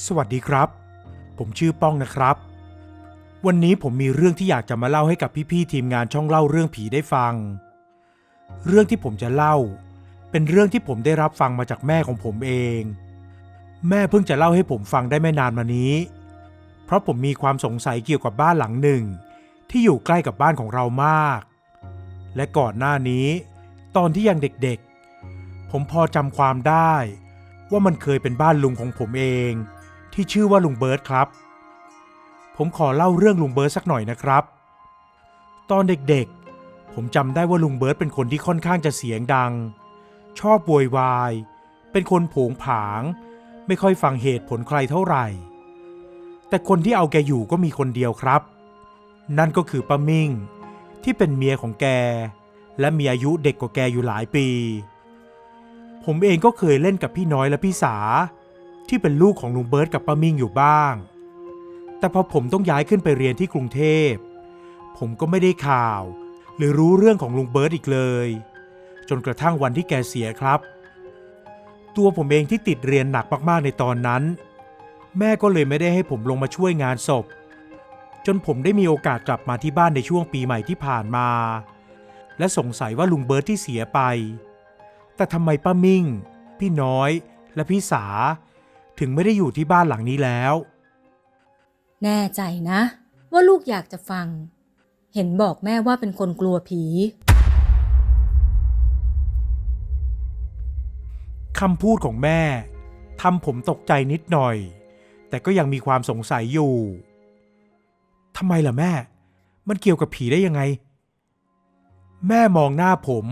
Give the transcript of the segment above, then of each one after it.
สวัสดีครับผมชื่อป้องนะครับวันนี้ผมมีเรื่องที่อยากจะมาเล่าให้กับพี่ๆทีมงานช่องเล่าเรื่องผีได้ฟังเรื่องที่ผมจะเล่าเป็นเรื่องที่ผมได้รับฟังมาจากแม่ของผมเองแม่เพิ่งจะเล่าให้ผมฟังได้ไม่นานมานี้เพราะผมมีความสงสัยเกี่ยวกับบ้านหลังหนึ่งที่อยู่ใกล้กับบ้านของเรามากและก่อนหน้านี้ตอนที่ยังเด็กๆผมพอจำความได้ว่ามันเคยเป็นบ้านลุงของผมเองที่ชื่อว่าลุงเบิร์ตครับผมขอเล่าเรื่องลุงเบิร์ตสักหน่อยนะครับตอนเด็กๆผมจำได้ว่าลุงเบิร์ตเป็นคนที่ค่อนข้างจะเสียงดังชอบโวยวายเป็นคนโผงผางไม่ค่อยฟังเหตุผลใครเท่าไหร่แต่คนที่เอาแกอยู่ก็มีคนเดียวครับนั่นก็คือป้ามิ่งที่เป็นเมียของแกและมีอายุเด็กกว่าแกอยู่หลายปีผมเองก็เคยเล่นกับพี่น้อยและพี่สาที่เป็นลูกของลุงเบิร์ตกับป้ามิ่งอยู่บ้างแต่พอผมต้องย้ายขึ้นไปเรียนที่กรุงเทพผมก็ไม่ได้ข่าวหรือรู้เรื่องของลุงเบิร์ตอีกเลยจนกระทั่งวันที่แกเสียครับตัวผมเองที่ติดเรียนหนักมากๆในตอนนั้นแม่ก็เลยไม่ได้ให้ผมลงมาช่วยงานศพจนผมได้มีโอกาสกลับมาที่บ้านในช่วงปีใหม่ที่ผ่านมาและสงสัยว่าลุงเบิร์ตที่เสียไปแต่ทำไมป้ามิ่งพี่น้อยและพี่สาถึงไม่ได้อยู่ที่บ้านหลังนี้แล้วแน่ใจนะว่าลูกอยากจะฟังเห็นบอกแม่ว่าเป็นคนกลัวผีคำพูดของแม่ทำผมตกใจนิดหน่อยแต่ก็ยังมีความสงสัยอยู่ทำไมล่ะแม่มันเกี่ยวกับผีได้ยังไงแม่มองหน้าผม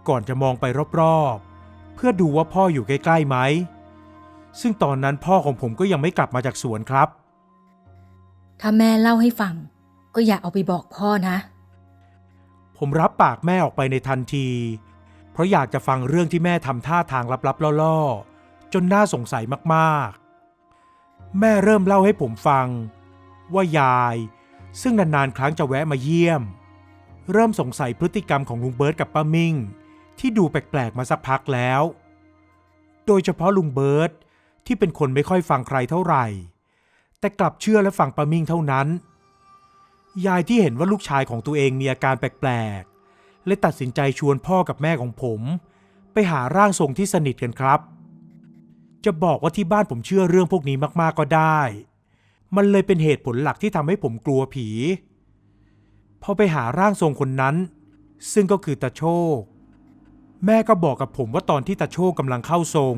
ก่อนจะมองไปรอบๆเพื่อดูว่าพ่ออยู่ใกล้ๆไหมซึ่งตอนนั้นพ่อของผมก็ยังไม่กลับมาจากสวนครับถ้าแม่เล่าให้ฟังก็อย่าเอาไปบอกพ่อนะผมรับปากแม่ออกไปในทันทีเพราะอยากจะฟังเรื่องที่แม่ทำท่าทางลับๆล่อๆจนน่าสงสัยมากๆแม่เริ่มเล่าให้ผมฟังว่ายายซึ่งนานๆครั้งจะแวะมาเยี่ยมเริ่มสงสัยพฤติกรรมของลุงเบิร์ตกับป้ามิ่งที่ดูแปลกๆมาสักพักแล้วโดยเฉพาะลุงเบิร์ตที่เป็นคนไม่ค่อยฟังใครเท่าไหร่แต่กลับเชื่อและฟังป้ามิ่งเท่านั้นยายที่เห็นว่าลูกชายของตัวเองมีอาการแปลกๆเลยตัดสินใจชวนพ่อกับแม่ของผมไปหาร่างทรงที่สนิทกันครับจะบอกว่าที่บ้านผมเชื่อเรื่องพวกนี้มากๆก็ได้มันเลยเป็นเหตุผลหลักที่ทำให้ผมกลัวผีพอไปหาร่างทรงคนนั้นซึ่งก็คือตาโชคแม่ก็บอกกับผมว่าตอนที่ตาโชคกำลังเข้าทรง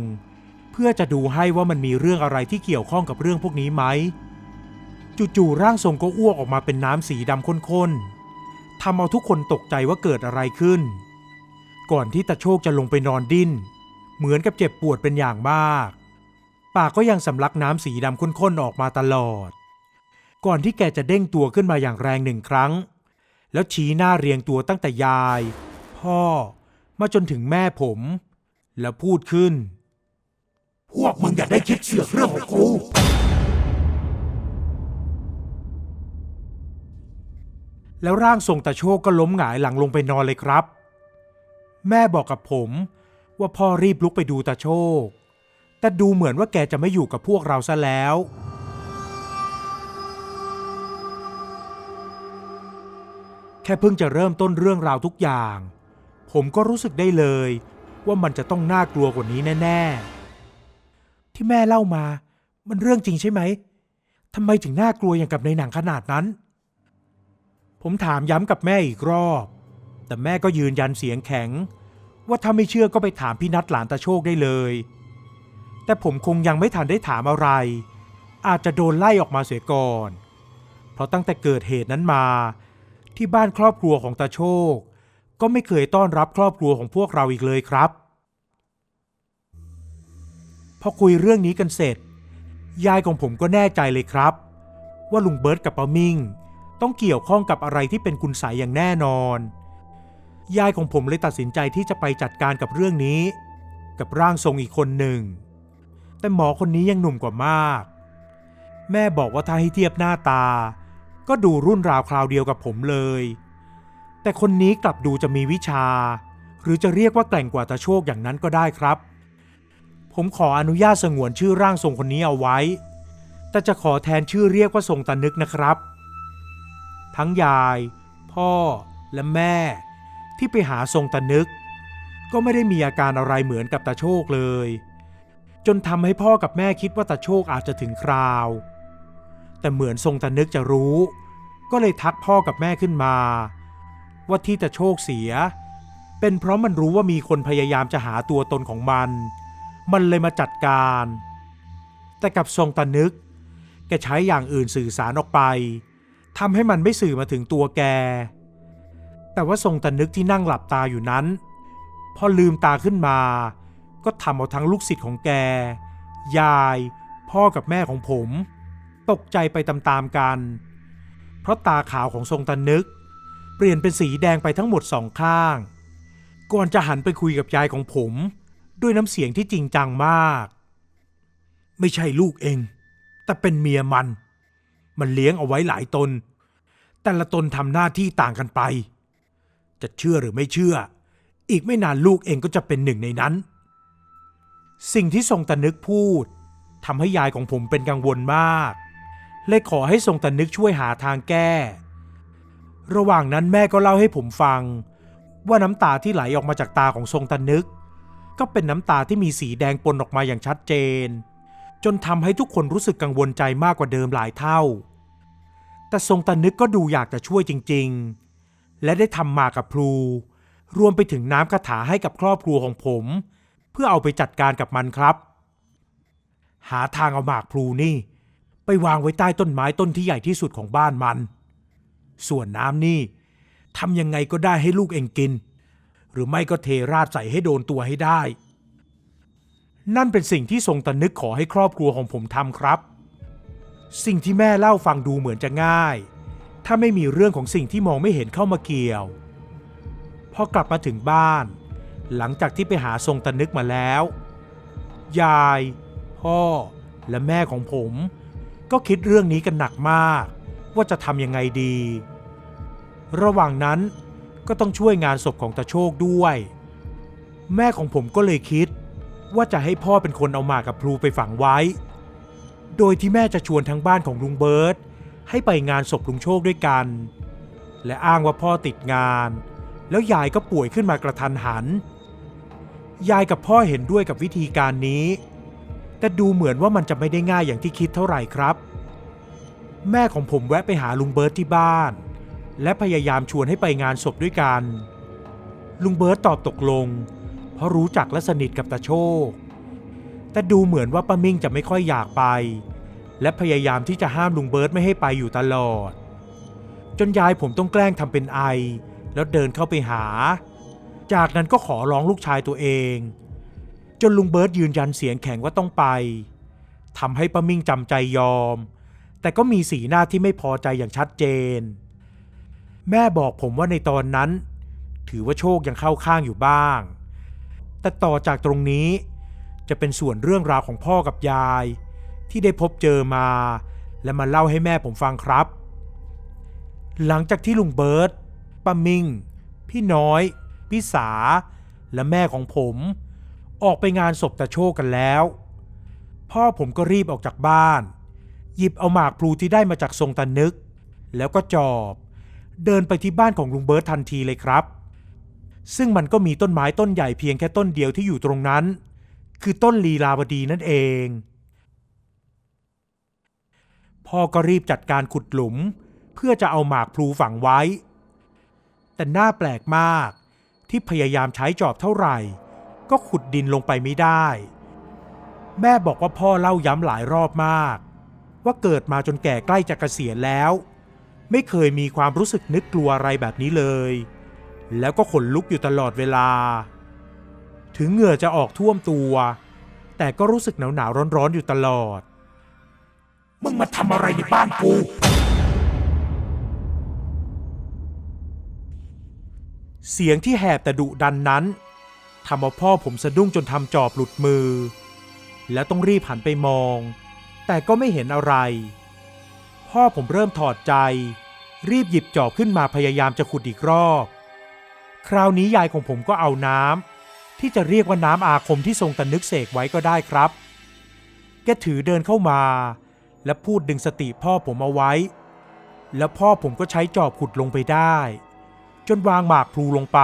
เพื่อจะดูให้ว่ามันมีเรื่องอะไรที่เกี่ยวข้องกับเรื่องพวกนี้ไหมจู่ๆร่างทรงก็อ้วกออกมาเป็นน้ำสีดำข้นๆทำเอาทุกคนตกใจว่าเกิดอะไรขึ้นก่อนที่ตาโชคจะลงไปนอนดิ้นเหมือนกับเจ็บปวดเป็นอย่างมากปากก็ยังสำลักน้ำสีดำข้นๆออกมาตลอดก่อนที่แกจะเด้งตัวขึ้นมาอย่างแรงหนึ่งครั้งแล้วชี้หน้าเรียงตัวตั้งแต่ยายพ่อมาจนถึงแม่ผมแล้วพูดขึ้นพวกมึงอย่าได้คิดเสือกเรื่องของกูแล้วร่างทรงตาโชคก็ล้มหงายหลังลงไปนอนเลยครับแม่บอกกับผมว่าพ่อรีบลุกไปดูตาโชคแต่ดูเหมือนว่าแกจะไม่อยู่กับพวกเราซะแล้วแค่เพิ่งจะเริ่มต้นเรื่องราวทุกอย่างผมก็รู้สึกได้เลยว่ามันจะต้องน่ากลัวกว่านี้แน่ๆที่แม่เล่ามามันเรื่องจริงใช่ไหมทำไมถึงน่ากลัวอย่างกับในหนังขนาดนั้นผมถามย้ำกับแม่อีกรอบแต่แม่ก็ยืนยันเสียงแข็งว่าถ้าไม่เชื่อก็ไปถามพี่นัทหลานตาโชคได้เลยแต่ผมคงยังไม่ทันได้ถามอะไรอาจจะโดนไล่ออกมาเสียก่อนเพราะตั้งแต่เกิดเหตุนั้นมาที่บ้านครอบครัวของตาโชคก็ไม่เคยต้อนรับครอบครัวของพวกเราอีกเลยครับพอคุยเรื่องนี้กันเสร็จยายของผมก็แน่ใจเลยครับว่าลุงเบิร์ตกับป้ามิ่งต้องเกี่ยวข้องกับอะไรที่เป็นคุณไสยอย่างแน่นอนยายของผมเลยตัดสินใจที่จะไปจัดการกับเรื่องนี้กับร่างทรงอีกคนหนึ่งแต่หมอคนนี้ยังหนุ่มกว่ามากแม่บอกว่าถ้าให้เทียบหน้าตาก็ดูรุ่นราวคราวเดียวกับผมเลยแต่คนนี้กลับดูจะมีวิชาหรือจะเรียกว่าแกร่งกว่าตาโชคอย่างนั้นก็ได้ครับผมขออนุญาตสงวนชื่อร่างทรงคนนี้เอาไว้ แต่จะขอแทนชื่อเรียกว่าทรงตานึกนะครับทั้งยายพ่อและแม่ที่ไปหาทรงตานึกก็ไม่ได้มีอาการอะไรเหมือนกับตาโชคเลยจนทำให้พ่อกับแม่คิดว่าตาโชคอาจจะถึงคราวแต่เหมือนทรงตานึกจะรู้ก็เลยทักพ่อกับแม่ขึ้นมาว่าที่ตาโชคเสียเป็นเพราะมันรู้ว่ามีคนพยายามจะหาตัวตนของมันเลยมาจัดการแต่กับทรงตานึกแกใช้อย่างอื่นสื่อสารออกไปทำให้มันไม่สื่อมาถึงตัวแกแต่ว่าทรงตานึกที่นั่งหลับตาอยู่นั้นพอลืมตาขึ้นมาก็ทำเอาทั้งลูกศิษย์ของแกยายพ่อกับแม่ของผมตกใจไปตามๆกันเพราะตาขาวของทรงตานึกเปลี่ยนเป็นสีแดงไปทั้งหมด2 ข้างก่อนจะหันไปคุยกับยายของผมด้วยน้ำเสียงที่จริงจังมากไม่ใช่ลูกเองแต่เป็นเมียมันเลี้ยงเอาไว้หลายตนแต่ละตนทำหน้าที่ต่างกันไปจะเชื่อหรือไม่เชื่ออีกไม่นานลูกเองก็จะเป็นหนึ่งในนั้นสิ่งที่ทรงตานึกพูดทำให้ยายของผมเป็นกังวลมากเลยขอให้ทรงตานึกช่วยหาทางแก้ระหว่างนั้นแม่ก็เล่าให้ผมฟังว่าน้ำตาที่ไหลออกมาจากตาของทรงตานึกก็เป็นน้ำตาที่มีสีแดงปนออกมาอย่างชัดเจนจนทำให้ทุกคนรู้สึกกังวลใจมากกว่าเดิมหลายเท่าแต่ทรงตานึกก็ดูอยากจะช่วยจริงๆและได้ทำหมากกับพลูรวมไปถึงน้ำคาถาให้กับครอบครัวของผมเพื่อเอาไปจัดการกับมันครับหาทางเอาหมากพลูนี่ไปวางไว้ใต้ต้นไม้ต้นที่ใหญ่ที่สุดของบ้านมันส่วนน้ำนี่ทำยังไงก็ได้ให้ลูกเองกินหรือไม่ก็เทราดใส่ให้โดนตัวให้ได้นั่นเป็นสิ่งที่ทรงตานึกขอให้ครอบครัวของผมทำครับสิ่งที่แม่เล่าฟังดูเหมือนจะง่ายถ้าไม่มีเรื่องของสิ่งที่มองไม่เห็นเข้ามาเกี่ยวพอกลับมาถึงบ้านหลังจากที่ไปหาทรงตานึกมาแล้วยายพ่อและแม่ของผมก็คิดเรื่องนี้กันหนักมากว่าจะทำยังไงดีระหว่างนั้นก็ต้องช่วยงานศพของตาโชคด้วยแม่ของผมก็เลยคิดว่าจะให้พ่อเป็นคนเอาหมากกับพลูไปฝังไว้โดยที่แม่จะชวนทั้งบ้านของลุงเบิร์ตให้ไปงานศพลุงโชคด้วยกันและอ้างว่าพ่อติดงานแล้วยายก็ป่วยขึ้นมากระทันหันยายกับพ่อเห็นด้วยกับวิธีการนี้แต่ดูเหมือนว่ามันจะไม่ได้ง่ายอย่างที่คิดเท่าไหร่ครับแม่ของผมแวะไปหาลุงเบิร์ตที่บ้านและพยายามชวนให้ไปงานศพด้วยกันลุงเบิร์ตตอบตกลงเพราะรู้จักและสนิทกับตาโชคแต่ดูเหมือนว่าป้ามิ่งจะไม่ค่อยอยากไปและพยายามที่จะห้ามลุงเบิร์ตไม่ให้ไปอยู่ตลอดจนยายผมต้องแกล้งทำเป็นไอแล้วเดินเข้าไปหาจากนั้นก็ขอร้องลูกชายตัวเองจนลุงเบิร์ตยืนยันเสียงแข็งว่าต้องไปทำให้ป้ามิ่งจำใจยอมแต่ก็มีสีหน้าที่ไม่พอใจอย่างชัดเจนแม่บอกผมว่าในตอนนั้นถือว่าโชคยังเข้าข้างอยู่บ้างแต่ต่อจากตรงนี้จะเป็นส่วนเรื่องราวของพ่อกับยายที่ได้พบเจอมาและมาเล่าให้แม่ผมฟังครับหลังจากที่ลุงเบิร์ตป้ามิ่งพี่น้อยพี่สาและแม่ของผมออกไปงานศพตาโชคกันแล้วพ่อผมก็รีบออกจากบ้านหยิบเอาหมากพลูที่ได้มาจากทรงตานึกแล้วก็จอบเดินไปที่บ้านของลุงเบิร์ตทันทีเลยครับซึ่งมันก็มีต้นไม้ต้นใหญ่เพียงแค่ต้นเดียวที่อยู่ตรงนั้นคือต้นลีลาวดีนั่นเองพ่อก็รีบจัดการขุดหลุมเพื่อจะเอาหมากพลูฝังไว้แต่น่าแปลกมากที่พยายามใช้จอบเท่าไหร่ก็ขุดดินลงไปไม่ได้แม่บอกว่าพ่อเล่าย้ำหลายรอบมากว่าเกิดมาจนแก่ใกล้จะเกษียณแล้วไม่เคยมีความรู้สึกนึกกลัวอะไรแบบนี้เลยแล้วก็ขนลุกอยู่ตลอดเวลาถึงเหงื่อจะออกท่วมตัวแต่ก็รู้สึกหนาวๆร้อนๆอยู่ตลอดมึงมาทำอะไรในบ้านกูเสียงที่แหบแต่ดุดันนั้นทำเอาพ่อผมสะดุ้งจนทำจอบหลุดมือแล้วต้องรีบหันไปมองแต่ก็ไม่เห็นอะไรพ่อผมเริ่มถอดใจรีบหยิบจอบขึ้นมาพยายามจะขุดอีกรอบคราวนี้ยายของผมก็เอาน้ำที่จะเรียกว่าน้ำอาคมที่ทรงตานึกเสกไว้ก็ได้ครับแกถือเดินเข้ามา และพูดดึงสติพ่อผมเอาไว้แล้วพ่อผมก็ใช้จอบขุดลงไปได้จนวางหมากพลูลงไป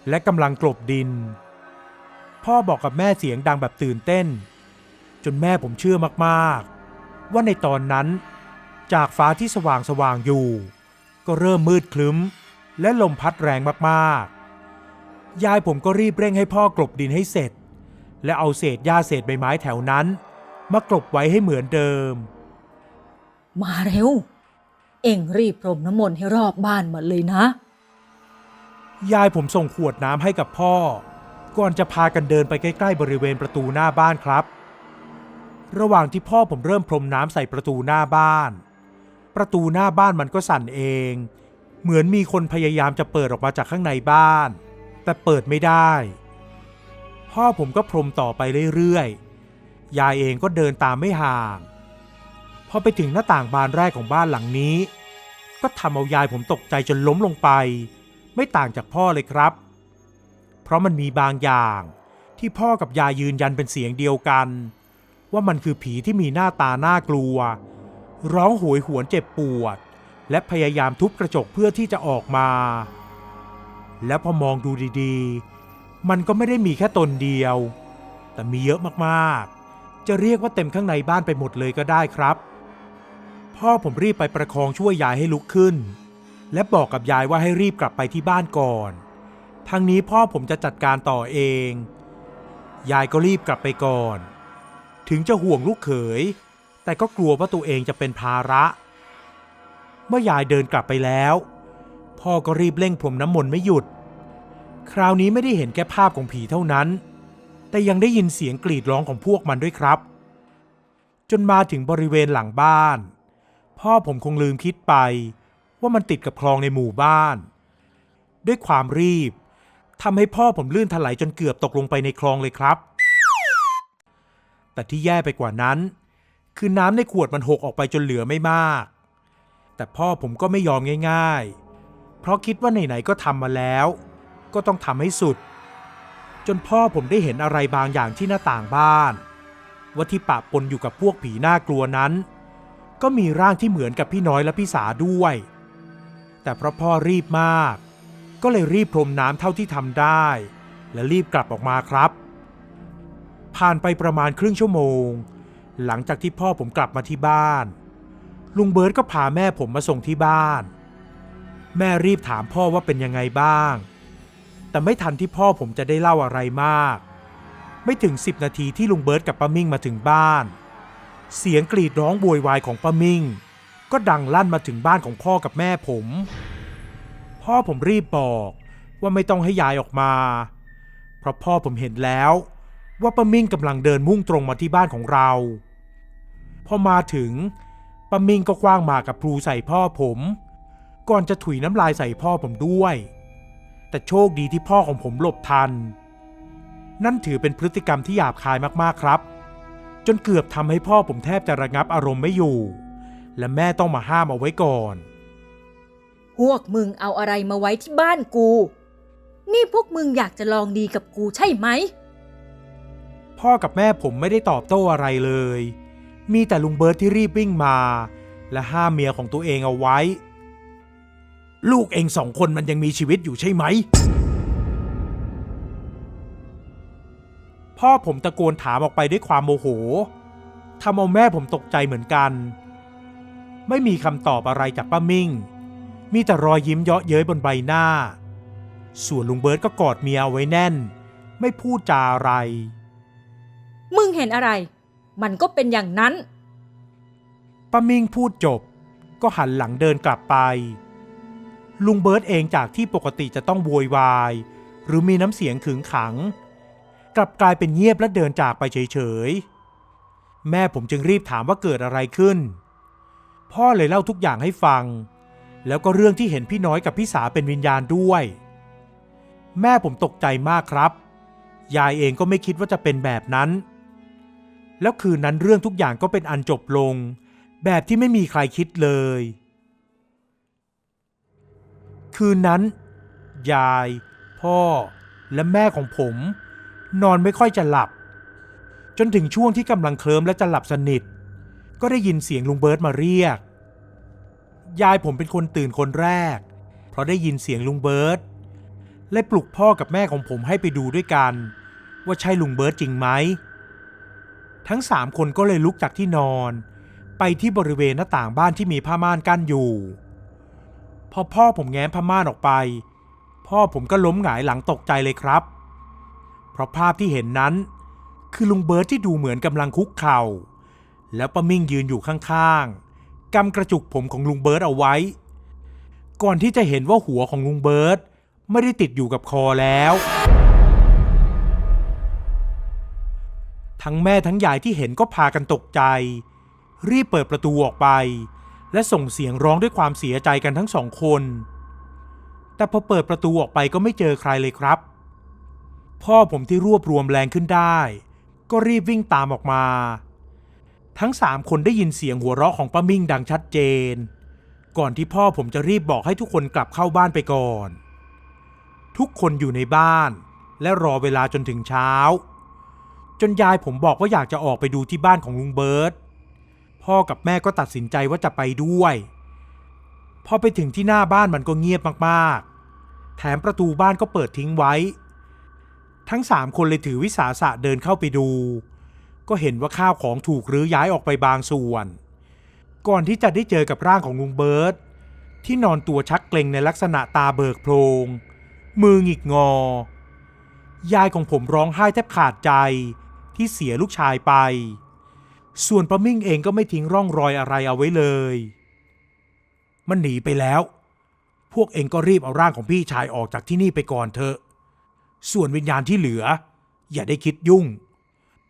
และกำลังกลบดินพ่อบอกกับแม่เสียงดังแบบตื่นเต้นจนแม่ผมเชื่อมากๆว่าในตอนนั้นจากฟ้าที่สว่างอยู่ก็เริ่มมืดครึ้มและลมพัดแรงมากๆยายผมก็รีบเร่งให้พ่อกลบดินให้เสร็จและเอาเศษหญ้าเศษใบไม้แถวนั้นมากลบไว้ให้เหมือนเดิมมาเร็วเอ็งรีบพรมน้ำมนต์ให้รอบบ้านหมดเลยนะยายผมส่งขวดน้ำให้กับพ่อก่อนจะพากันเดินไปใกล้ๆบริเวณประตูหน้าบ้านครับระหว่างที่พ่อผมเริ่มพรมน้ำใส่ประตูหน้าบ้านประตูหน้าบ้านมันก็สั่นเองเหมือนมีคนพยายามจะเปิดออกมาจากข้างในบ้านแต่เปิดไม่ได้พ่อผมก็พรมต่อไปเรื่อยๆยายเองก็เดินตามไม่ห่างพอไปถึงหน้าต่างบานแรกของบ้านหลังนี้ก็ทำเอายายผมตกใจจนล้มลงไปไม่ต่างจากพ่อเลยครับเพราะมันมีบางอย่างที่พ่อกับยายยืนยันเป็นเสียงเดียวกันว่ามันคือผีที่มีหน้าตาน่ากลัวร้องโหยหวนเจ็บปวดและพยายามทุบกระจกเพื่อที่จะออกมาและพอมองดูดีๆมันก็ไม่ได้มีแค่ตนเดียวแต่มีเยอะมากๆจะเรียกว่าเต็มข้างในบ้านไปหมดเลยก็ได้ครับพ่อผมรีบไปประคองช่วยยายให้ลุกขึ้นและบอกกับยายว่าให้รีบกลับไปที่บ้านก่อนทางนี้พ่อผมจะจัดการต่อเองยายก็รีบกลับไปก่อนถึงจะห่วงลูกเขยแต่ก็กลัวว่าตัวเองจะเป็นภาระเมื่อยายเดินกลับไปแล้วพ่อก็รีบเร่งพรมน้ำมนต์ไม่หยุดคราวนี้ไม่ได้เห็นแค่ภาพของผีเท่านั้นแต่ยังได้ยินเสียงกรีดร้องของพวกมันด้วยครับจนมาถึงบริเวณหลังบ้านพ่อผมคงลืมคิดไปว่ามันติดกับคลองในหมู่บ้านด้วยความรีบทำให้พ่อผมลื่นถลายจนเกือบตกลงไปในคลองเลยครับแต่ที่แย่ไปกว่านั้นคือน้ำในขวดมันหกออกไปจนเหลือไม่มากแต่พ่อผมก็ไม่ยอมง่ายๆเพราะคิดว่าไหนๆก็ทำมาแล้วก็ต้องทำให้สุดจนพ่อผมได้เห็นอะไรบางอย่างที่หน้าต่างบ้านว่าที่ปะปนอยู่กับพวกผีน่ากลัวนั้นก็มีร่างที่เหมือนกับพี่น้อยและพี่สาด้วยแต่เพราะพ่อรีบมากก็เลยรีบพรมน้ำเท่าที่ทำได้และรีบกลับออกมาครับผ่านไปประมาณครึ่งชั่วโมงหลังจากที่พ่อผมกลับมาที่บ้านลุงเบิร์ตก็พาแม่ผมมาส่งที่บ้านแม่รีบถามพ่อว่าเป็นยังไงบ้างแต่ไม่ทันที่พ่อผมจะได้เล่าอะไรมากไม่ถึง10 นาทีที่ลุงเบิร์ตกับป้ามิ่งมาถึงบ้านเสียงกรีดร้องโวยวายของป้ามิ่งก็ดังลั่นมาถึงบ้านของพ่อกับแม่ผมพ่อผมรีบบอกว่าไม่ต้องให้ยายออกมาเพราะพ่อผมเห็นแล้วว่าป้ามิ่งกำลังเดินมุ่งตรงมาที่บ้านของเราพอมาถึงป้ามิ่งก็คว้างหมากกับพลูใส่พ่อผมก่อนจะถุยน้ำลายใส่พ่อผมด้วยแต่โชคดีที่พ่อของผมหลบทันนั่นถือเป็นพฤติกรรมที่หยาบคายมากๆครับจนเกือบทำให้พ่อผมแทบจะระงับอารมณ์ไม่อยู่และแม่ต้องมาห้ามเอาไว้ก่อนพวกมึงเอาอะไรมาไว้ที่บ้านกูนี่พวกมึงอยากจะลองดีกับกูใช่ไหมพ่อกับแม่ผมไม่ได้ตอบโต้อะไรเลยมีแต่ลุงเบิร์ตที่รีบวิ่งมาและห้ามเมียของตัวเองเอาไว้ลูกเอง2 คนมันยังมีชีวิตอยู่ใช่ไหมพ่อผมตะโกนถามออกไปด้วยความโมโหทำเอาแม่ผมตกใจเหมือนกันไม่มีคำตอบอะไรจากป้ามิ่งมีแต่รอยยิ้มเยาะเย้ยบนใบหน้าส่วนลุงเบิร์ตก็กอดเมียเอาไว้แน่นไม่พูดจาอะไรมึงเห็นอะไรมันก็เป็นอย่างนั้นป้ามิ่งพูดจบก็หันหลังเดินกลับไปลุงเบิร์ตเองจากที่ปกติจะต้องโวยวายหรือมีน้ำเสียงขึงขังกลับกลายเป็นเงียบและเดินจากไปเฉยๆแม่ผมจึงรีบถามว่าเกิดอะไรขึ้นพ่อเลยเล่าทุกอย่างให้ฟังแล้วก็เรื่องที่เห็นพี่น้อยกับพี่สาเป็นวิญญาณด้วยแม่ผมตกใจมากครับยายเองก็ไม่คิดว่าจะเป็นแบบนั้นแล้วคืนนั้นเรื่องทุกอย่างก็เป็นอันจบลงแบบที่ไม่มีใครคิดเลยคืนนั้นยายพ่อและแม่ของผมนอนไม่ค่อยจะหลับจนถึงช่วงที่กำลังเคลิ้มและจะหลับสนิท ก็ได้ยินเสียงลุงเบิร์ตมาเรียกยายผมเป็นคนตื่นคนแรกเพราะได้ยินเสียงลุงเบิร์ตและปลุกพ่อกับแม่ของผมให้ไปดูด้วยกันว่าใช่ลุงเบิร์ตจริงไหมทั้ง3 คนก็เลยลุกจากที่นอนไปที่บริเวณหน้าต่างบ้านที่มีผ้าม่านกั้นอยู่พอพ่อผมแง้มผ้าม่านออกไปพ่อผมก็ล้มหงายหลังตกใจเลยครับเพราะภาพที่เห็นนั้นคือลุงเบิร์ตที่ดูเหมือนกำลังคุกเข่าแล้วป้ามิ่งยืนอยู่ข้างๆกำกระจุกผมของลุงเบิร์ตเอาไว้ก่อนที่จะเห็นว่าหัวของลุงเบิร์ตไม่ได้ติดอยู่กับคอแล้วทั้งแม่ทั้งยายที่เห็นก็พากันตกใจรีบเปิดประตูออกไปและส่งเสียงร้องด้วยความเสียใจกันทั้ง2 คนแต่พอเปิดประตูออกไปก็ไม่เจอใครเลยครับพ่อผมที่รวบรวมแรงขึ้นได้ก็รีบวิ่งตามออกมาทั้ง3 คนได้ยินเสียงหัวเราะของป้ามิ่งดังชัดเจนก่อนที่พ่อผมจะรีบบอกให้ทุกคนกลับเข้าบ้านไปก่อนทุกคนอยู่ในบ้านและรอเวลาจนถึงเช้าจนยายผมบอกว่าอยากจะออกไปดูที่บ้านของลุงเบิร์ตพ่อกับแม่ก็ตัดสินใจว่าจะไปด้วยพอไปถึงที่หน้าบ้านมันก็เงียบมากๆแถมประตูบ้านก็เปิดทิ้งไว้ทั้ง3 คนเลยถือวิสาสะเดินเข้าไปดูก็เห็นว่าข้าวของถูกรื้อย้ายออกไปบางส่วนก่อนที่จะได้เจอกับร่างของลุงเบิร์ตที่นอนตัวชักเกร็งในลักษณะตาเบิกโพลงมือหงิกงอยายของผมร้องไห้แทบขาดใจที่เสียลูกชายไปส่วนป้ามิ่งเองก็ไม่ทิ้งร่องรอยอะไรเอาไว้เลยมันหนีไปแล้วพวกเองก็รีบเอาร่างของพี่ชายออกจากที่นี่ไปก่อนเถอะส่วนวิญญาณที่เหลืออย่าได้คิดยุ่ง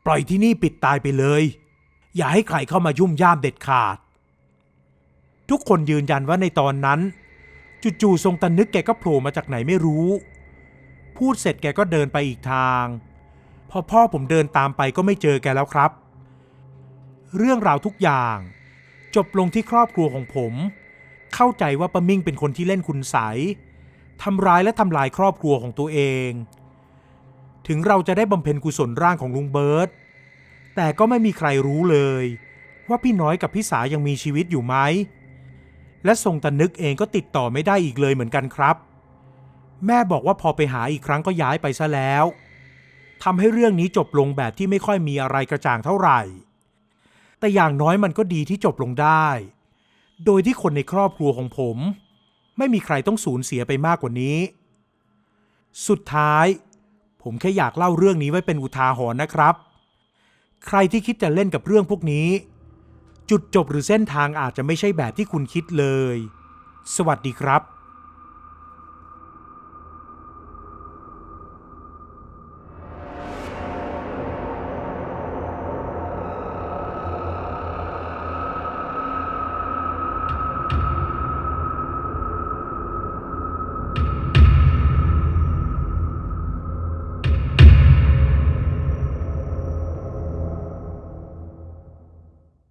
ปล่อยที่นี่ปิดตายไปเลยอย่าให้ใครเข้ามายุ่มย่ามเด็ดขาดทุกคนยืนยันว่าในตอนนั้นจู่ๆทรงตะนึกแกก็โผล่มาจากไหนไม่รู้พูดเสร็จแกก็เดินไปอีกทางพอพ่อผมเดินตามไปก็ไม่เจอแกแล้วครับเรื่องราวทุกอย่างจบลงที่ครอบครัวของผมเข้าใจว่าป้ามิ่งเป็นคนที่เล่นคุณไสยทำร้ายและทำลายครอบครัวของตัวเองถึงเราจะได้บำเพ็ญกุศลร่างของลุงเบิร์ตแต่ก็ไม่มีใครรู้เลยว่าพี่น้อยกับพี่สายังมีชีวิตอยู่ไหมและทรงตะนึกเองก็ติดต่อไม่ได้อีกเลยเหมือนกันครับแม่บอกว่าพอไปหาอีกครั้งก็ย้ายไปซะแล้วทำให้เรื่องนี้จบลงแบบที่ไม่ค่อยมีอะไรกระจ่างเท่าไหร่แต่อย่างน้อยมันก็ดีที่จบลงได้โดยที่คนในครอบครัวของผมไม่มีใครต้องสูญเสียไปมากกว่านี้สุดท้ายผมแค่อยากเล่าเรื่องนี้ไว้เป็นอุทาหรณ์นะครับใครที่คิดจะเล่นกับเรื่องพวกนี้จุดจบหรือเส้นทางอาจจะไม่ใช่แบบที่คุณคิดเลยสวัสดีครับ